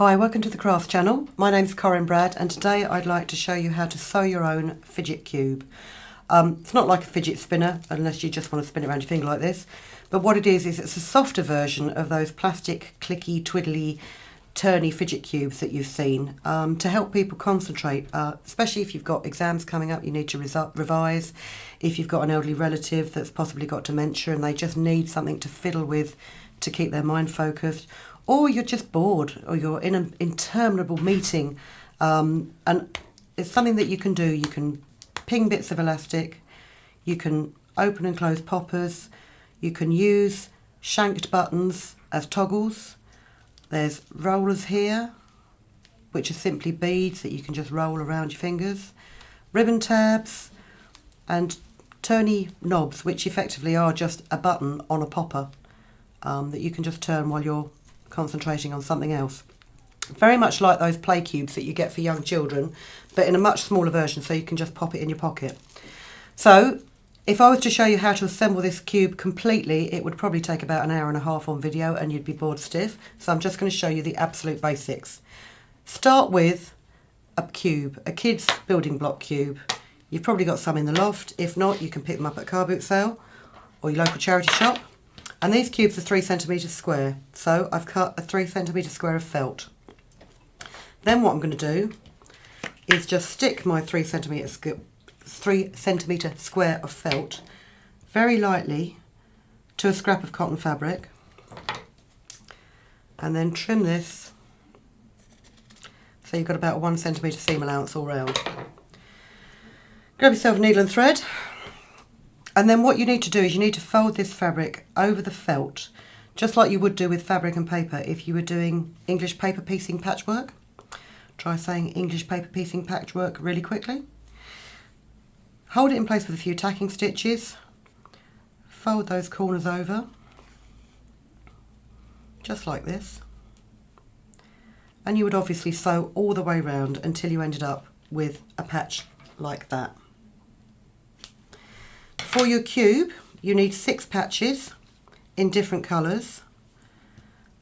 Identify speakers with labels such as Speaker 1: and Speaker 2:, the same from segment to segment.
Speaker 1: Hi, welcome to the Crafts channel. My name's Corinne Brad and today I'd like to show you how to sew your own fidget cube. It's not like a fidget spinner unless you just want to spin it around your finger like this, but what it is it's a softer version of those plastic clicky, twiddly, turny fidget cubes that you've seen to help people concentrate, especially if you've got exams coming up, you need to revise, if you've got an elderly relative that's possibly got dementia and they just need something to fiddle with to keep their mind focused, or you're just bored, or you're in an interminable meeting, and it's something that you can do. You can ping bits of elastic, you can open and close poppers, you can use shanked buttons as toggles. There's rollers here, which are simply beads that you can just roll around your fingers, ribbon tabs, and turny knobs, which effectively are just a button on a popper that you can just turn while you're concentrating on something else. Very much like those play cubes that you get for young children, but in a much smaller version, so you can just pop it in your pocket. So if I was to show you how to assemble this cube completely, it would probably take about an hour and a half on video and you'd be bored stiff. So I'm just going to show you the absolute basics. Start with a cube, a kid's building block cube. You've probably got some in the loft. If not, you can pick them up at a car boot sale or your local charity shop. And these cubes are 3 centimetres square, so I've cut a 3 centimetre square of felt. Then what I'm going to do is just stick my 3 centimetre square of felt very lightly to a scrap of cotton fabric, and then trim this so you've got about a 1 centimetre seam allowance all round. Grab yourself a needle and thread. And then what you need to do is you need to fold this fabric over the felt, just like you would do with fabric and paper if you were doing English paper piecing patchwork. Try saying English paper piecing patchwork really quickly. Hold it in place with a few tacking stitches. Fold those corners over, just like this. And you would obviously sew all the way round until you ended up with a patch like that. For your cube, you need 6 patches in different colours,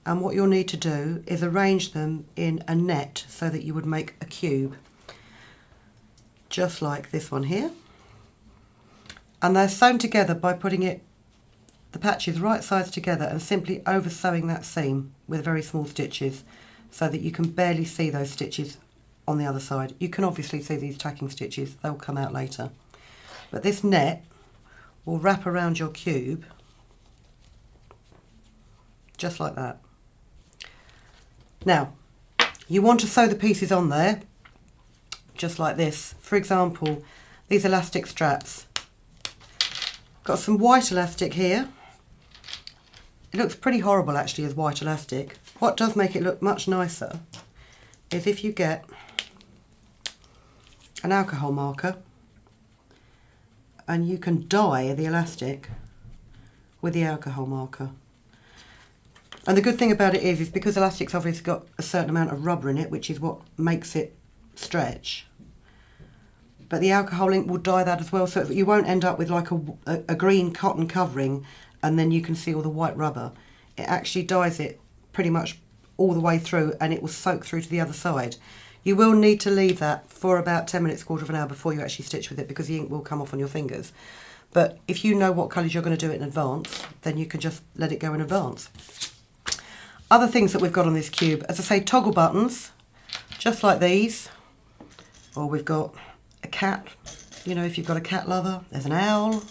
Speaker 1: and what you'll need to do is arrange them in a net so that you would make a cube, just like this one here. And they're sewn together by putting the patches right sides together and simply over sewing that seam with very small stitches so that you can barely see those stitches on the other side. You can obviously see these tacking stitches, they'll come out later. But this net will wrap around your cube just like that. Now you want to sew the pieces on there just like this. For example, these elastic straps. Got some white elastic here. It looks pretty horrible actually as white elastic. What does make it look much nicer is if you get an alcohol marker and you can dye the elastic with the alcohol marker. And the good thing about it is because elastic's obviously got a certain amount of rubber in it, which is what makes it stretch. But the alcohol ink will dye that as well, so that you won't end up with like a green cotton covering and then you can see all the white rubber. It actually dyes it pretty much all the way through and it will soak through to the other side. You will need to leave that for about 10 minutes, quarter of an hour before you actually stitch with it because the ink will come off on your fingers. But if you know what colours you're going to do it in advance, then you can just let it go in advance. Other things that we've got on this cube, as I say, toggle buttons, just like these. Or we've got a cat, you know, if you've got a cat lover, there's an owl.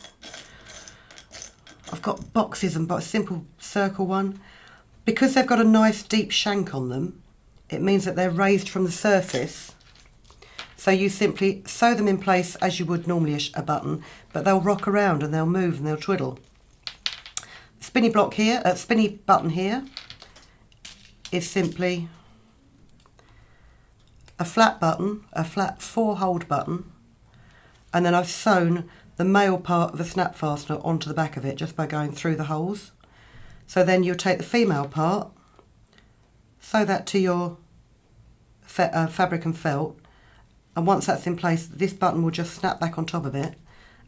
Speaker 1: I've got boxes and a simple circle one. Because they've got a nice deep shank on them, it means that they're raised from the surface. So you simply sew them in place as you would normally a button, but they'll rock around and they'll move and they'll twiddle. Spinny block here, spinny button here is simply a flat button, a flat 4-hold button, and then I've sewn the male part of the snap fastener onto the back of it just by going through the holes. So then you'll take the female part, sew that to your fabric and felt, and once that's in place, this button will just snap back on top of it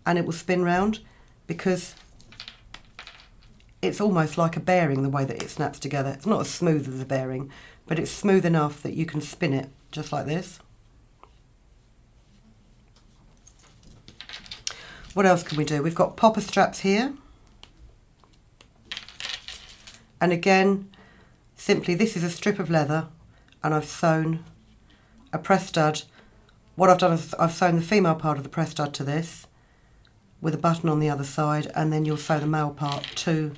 Speaker 1: and it will spin round because it's almost like a bearing the way that it snaps together. It's not as smooth as a bearing, but it's smooth enough that you can spin it just like this. What else can we do? We've got popper straps here. And again, simply this is a strip of leather and I've sewn a press stud. What I've done is I've sewn the female part of the press stud to this with a button on the other side, and then you'll sew the male part to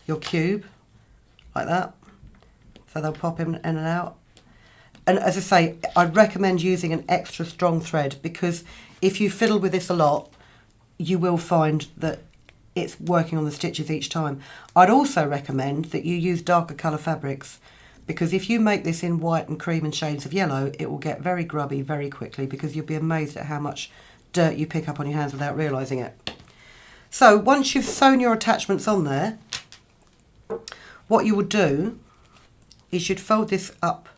Speaker 1: your cube like that. So they'll pop in and out. And as I say, I'd recommend using an extra strong thread, because if you fiddle with this a lot, you will find that it's working on the stitches each time. I'd also recommend that you use darker colour fabrics, because if you make this in white and cream and shades of yellow, it will get very grubby very quickly, because you'll be amazed at how much dirt you pick up on your hands without realising it. So once you've sewn your attachments on there, what you would do is you'd fold this up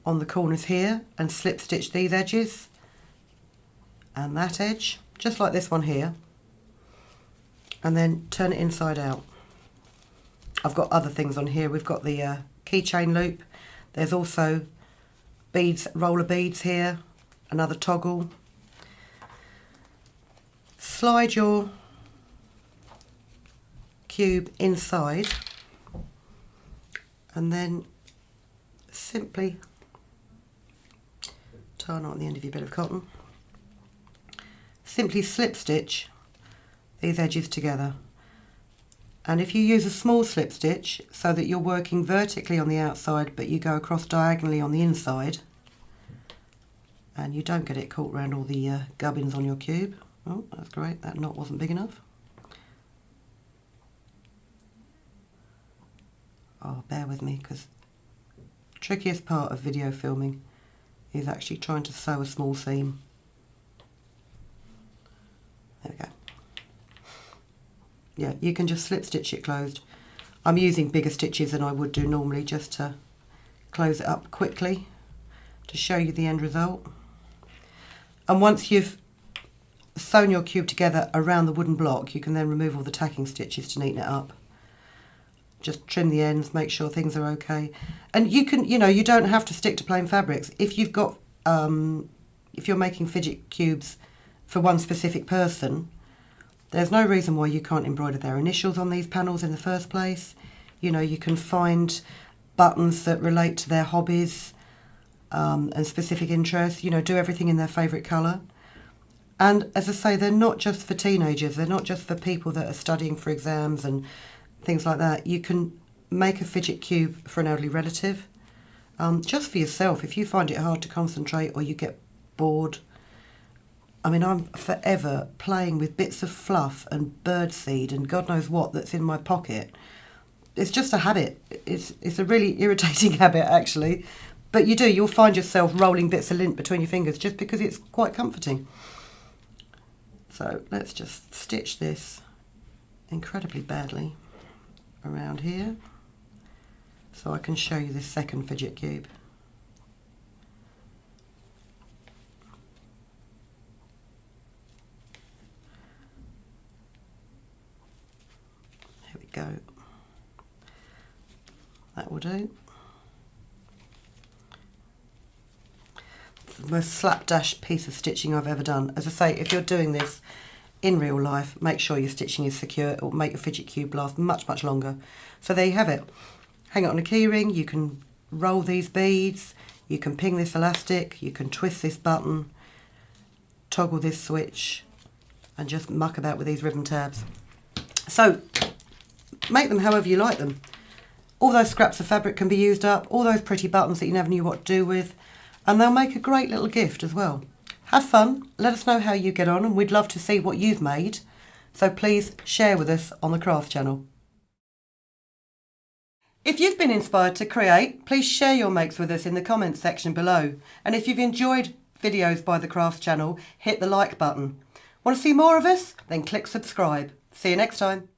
Speaker 1: on the corners here and slip stitch these edges and that edge, just like this one here, and then turn it inside out. I've got other things on here. We've got the keychain loop. There's also beads, roller beads here, another toggle. Slide your cube inside and then simply tie a knot on the end of your bit of cotton. Simply slip stitch these edges together, and if you use a small slip stitch so that you're working vertically on the outside but you go across diagonally on the inside and you don't get it caught around all the gubbins on your cube. Oh, that's great, that knot wasn't big enough. Oh, bear with me, because the trickiest part of video filming is actually trying to sew a small seam. There we go. Yeah, you can just slip stitch it closed. I'm using bigger stitches than I would do normally, just to close it up quickly to show you the end result. And once you've sewn your cube together around the wooden block, you can then remove all the tacking stitches to neaten it up. Just trim the ends, make sure things are okay. And you can, you know, you don't have to stick to plain fabrics. If you've got, if you're making fidget cubes for one specific person, there's no reason why you can't embroider their initials on these panels in the first place. You know, you can find buttons that relate to their hobbies and specific interests. You know, do everything in their favourite colour. And as I say, they're not just for teenagers, they're not just for people that are studying for exams and things like that. You can make a fidget cube for an elderly relative, just for yourself, if you find it hard to concentrate or you get bored. I mean, I'm forever playing with bits of fluff and birdseed and God knows what that's in my pocket. It's just a habit. It's a really irritating habit, actually. But you'll find yourself rolling bits of lint between your fingers just because it's quite comforting. So let's just stitch this incredibly badly around here so I can show you this second fidget cube. There we go. That will do. The most slapdash piece of stitching I've ever done. As I say, if you're doing this in real life, make sure your stitching is secure. It will make your fidget cube last much, much longer. So there you have it. Hang it on a key ring, you can roll these beads, you can ping this elastic, you can twist this button, toggle this switch, and just muck about with these ribbon tabs. So make them however you like them. All those scraps of fabric can be used up, all those pretty buttons that you never knew what to do with, and they'll make a great little gift as well. Have fun, let us know how you get on, and we'd love to see what you've made. So please share with us on the Craft channel. If you've been inspired to create, please share your makes with us in the comments section below. And if you've enjoyed videos by the Craft channel, hit the like button. Want to see more of us? Then click subscribe. See you next time.